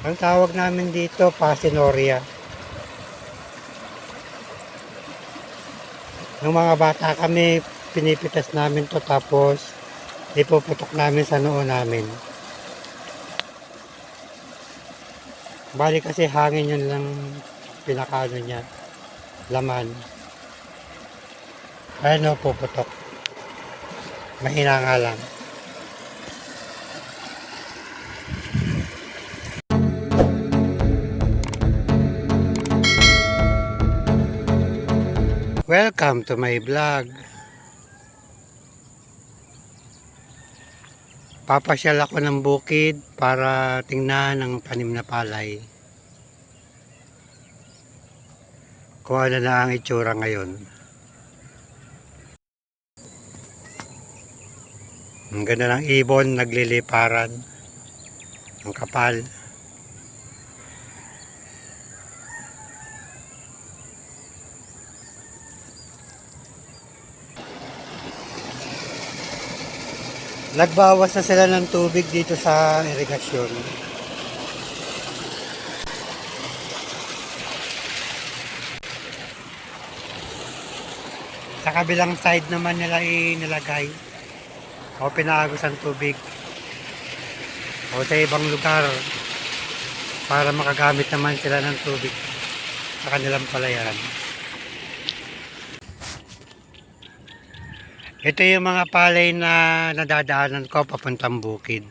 Ang tawag namin dito, Pasinoria. Nung mga bata kami, pinipitas namin to tapos ipuputok namin sa noo namin. Bali kasi hangin yun lang pinakaano niya, laman. Ayun o, puputok. Mahina nga lang. Welcome to my vlog. Papasyal ako ng bukid para tingnan ang tanim na palay. Kung ano na ang itsura ngayon. Ang ganda ng ibon, nagliliparan. Ang kapal. Nagbawas na sila ng tubig dito sa irigasyon. Sa kabilang side naman nila inilagay o pinaagos ang tubig o sa ibang lugar para makagamit naman sila ng tubig sa kanilang palayan. Ito yung mga palay na nadadaanan ko papuntang bukid.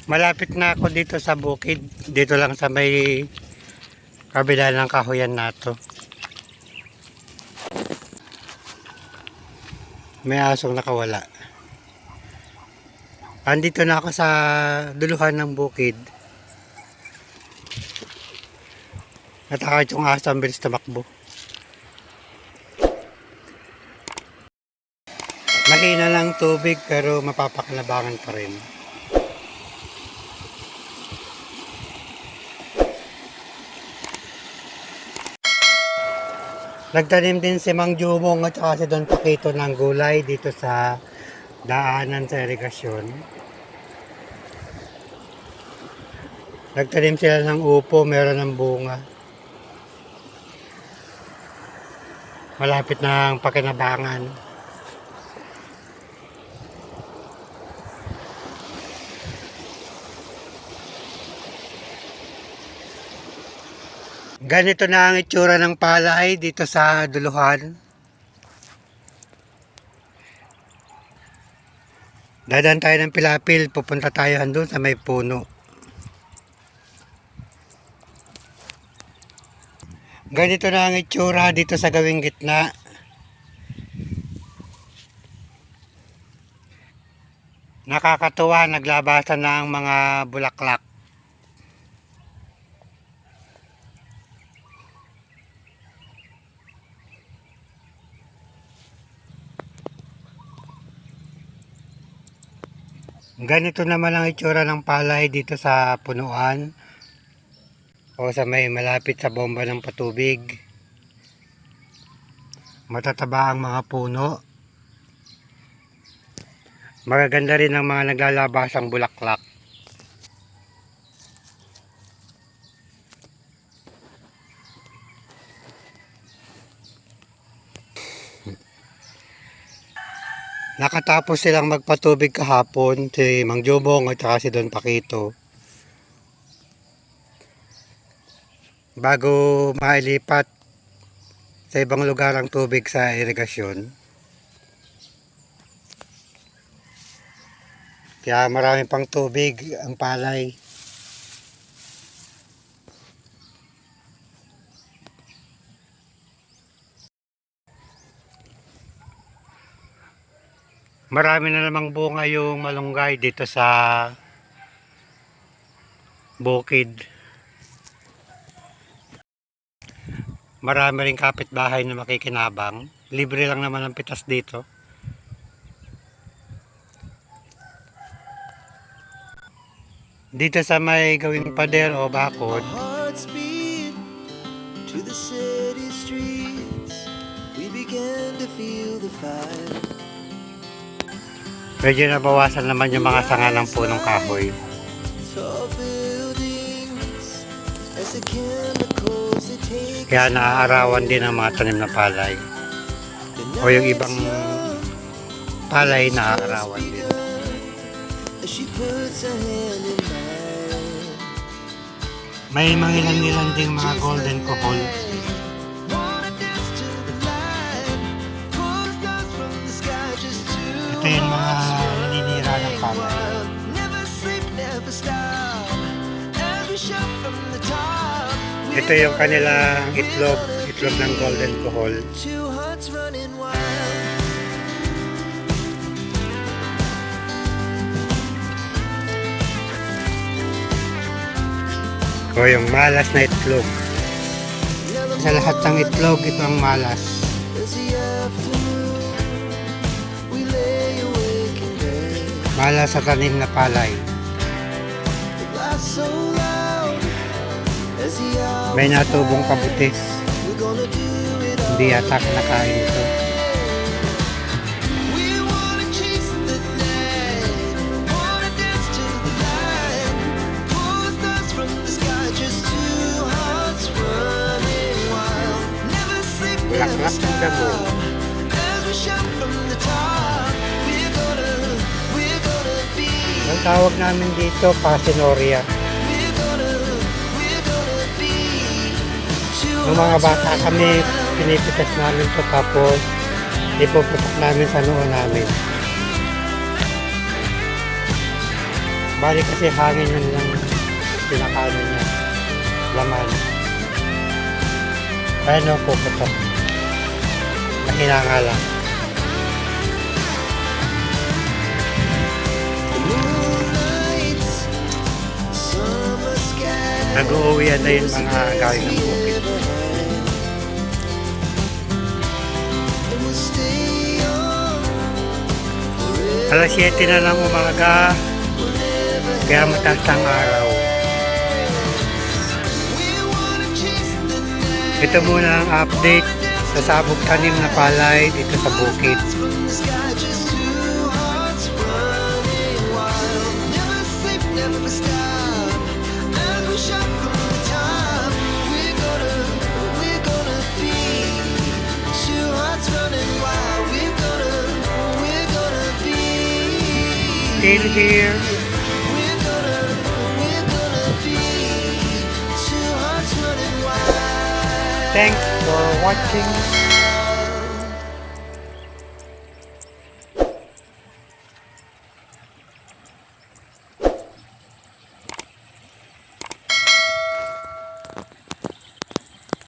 Malapit na ako dito sa bukid. Dito lang sa may kabila ng kahoyan nato. May asong nakawala. Andito na ako sa duluhan ng bukid. Natakot yung aso, ang bilis tumakbo. Mahina lang tubig pero mapapakinabangan pa rin. Nagtanim din si Mang Jumong at saka si Don Paquito ng gulay dito sa daanan sa irigasyon. Nagtanim sila ng upo, meron ng bunga. Malapit na ang pakinabangan. Ganito na ang itsura ng palay dito sa duluhan. Dadaan tayo ng Pilapil, pupunta tayo andun sa may puno. Ganito na ang itsura dito sa gawing gitna. Nakakatuwa, naglabasan na ang mga bulaklak. Ganito naman ang itsura ng palay dito sa punuan o sa may malapit sa bomba ng patubig. Matataba ang mga puno. Magaganda rin ang mga naglalabasang bulaklak. Nakatapos silang magpatubig kahapon, si Mang Jumong at saka si Don Paquito. Bago mailipat sa ibang lugar ang tubig sa irigasyon. Kaya marami pang tubig ang palay. Marami na namang bunga yung malunggay dito sa bukid. Marami rin kapitbahay na makikinabang. Libre lang naman ang pitas dito. Dito sa may gawing pader o bakod, to the city streets. we began to feel the fire. Medyo nabawasan naman yung mga sanga ng punong kahoy. Tall buildings as the chemicals they take Kaya naaarawan din ang mga tanim na palay. O yung ibang palay naaarawan din. as she puts her hand in mine. May mga ilan-ilan ding mga golden kohol. Wanna dance to the light, pull stars from the sky just to Ito yung mga naninira ng palay. never sleep, never stop. As we shout from the top, Ito yung kanilang itlog ng golden kohol. two hearts running wild. O yung malas na itlog. Sa lahat ng itlog, ito ang malas. As the afternoon, we lay awake in bed. Malas sa tanim na palay. The glass so loud. As the hours May natubong kabuti. we're gonna do it all. Hindi yata nakain ito. We wanna chase the night, wanna dance to the light, pull stars from the sky, just two hearts running wild. Never sleep, never Bulaklak ng damo. stop. As we shout from the top, we're gonna be, Ang tawag namin dito, Pasinoria. we're gonna be. Two Nung mga hearts bata running kami, wild. pinipitas namin ito tapos ipuputok namin sa noo namin. Bali kasi hangin yun lang pinakaano niya. Laman. Kaya no, puputok. Mahina nga lang. Moonlight, summer sky. Nag-uuwian na yung mga galing ng bukid. And we'll stay on forever. Alas 7 na ng umaga, kaya mataas ang araw. We wanna chase the night. Ito muna ang update sa sabog tanim na palay dito sa bukid. From the sky, just two hearts running wild. Never sleep, never stop. As we shout from the top, we're gonna be two hearts running wild. We're gonna be. Still here. We're gonna be two hearts running wild. Thanks for watching.